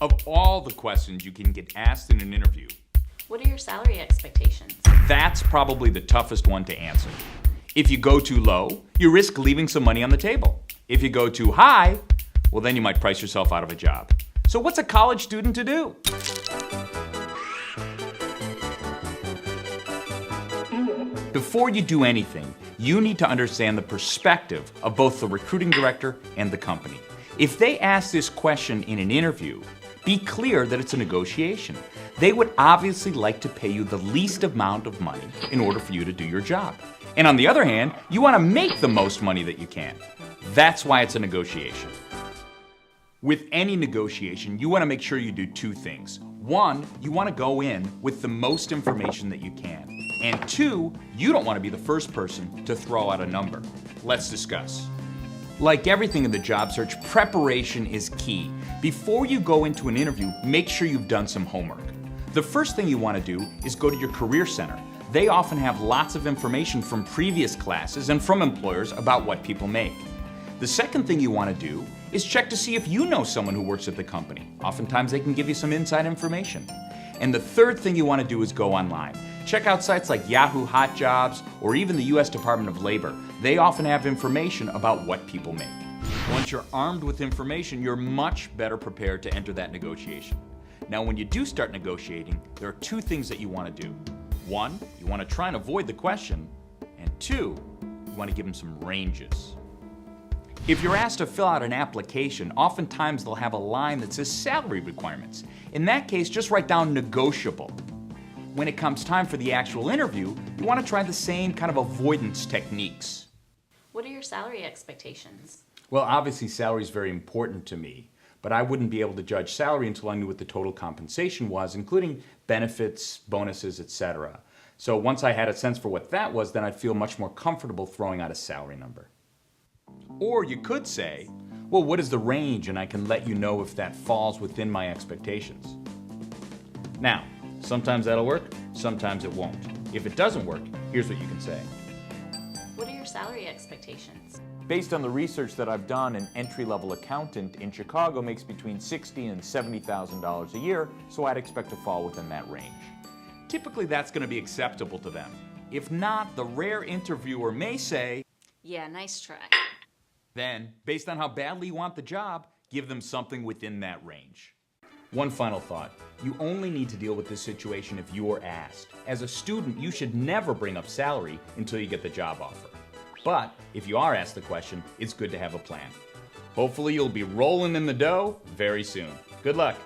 Of all the questions you can get asked in an interview, What are your salary expectations? that's probably the toughest one to answer. If you go too low, you risk leaving some money on the table. If you go too high, well, then you might price yourself out of a job. So what's a college student to do? Before you do anything, you need to understand the perspective of both the recruiting director and the company. If they ask this question in an interview, be clear that it's a negotiation. They would obviously like to pay you the least amount of money in order for you to do your job. And on the other hand, you want to make the most money that you can. That's why it's a negotiation. With any negotiation, you want to make sure you do two things. One, you want to go in with the most information that you can. And two, you don't want to be the first person to throw out a number. Let's discuss. Like everything in the job search, preparation is key. Before you go into an interview, make sure you've done some homework. The first thing you want to do is go to your career center. They often have lots of information from previous classes and from employers about what people make. The second thing you want to do is check to see if you know someone who works at the company. Oftentimes they can give you some inside information. And the third thing you want to do is go online. Check out sites like Yahoo Hot Jobs or even the US Department of Labor. They often have information about what people make. Once you're armed with information, you're much better prepared to enter that negotiation. Now, when you do start negotiating, there are two things that you want to do. One, you want to try and avoid the question. And two, you want to give them some ranges. If you're asked to fill out an application, oftentimes they'll have a line that says salary requirements. In that case, just write down negotiable. When it comes time for the actual interview, you want to try the same kind of avoidance techniques. What are your salary expectations? Well, obviously salary is very important to me, but I wouldn't be able to judge salary until I knew what the total compensation was, including benefits, bonuses, etc. So once I had a sense for what that was, then I'd feel much more comfortable throwing out a salary number. Or you could say, well, what is the range? And I can let you know if that falls within my expectations. Now, sometimes that'll work, sometimes it won't. If it doesn't work, here's what you can say. What are your salary expectations? Based on the research that I've done, an entry-level accountant in Chicago makes between $60,000 and $70,000 a year, so I'd expect to fall within that range. Typically, that's going to be acceptable to them. If not, the rare interviewer may say, Yeah, nice try. then, based on how badly you want the job, give them something within that range. One final thought. You only need to deal with this situation if you are asked. As a student, you should never bring up salary until you get the job offer. But if you are asked the question, it's good to have a plan. Hopefully you'll be rolling in the dough very soon. Good luck.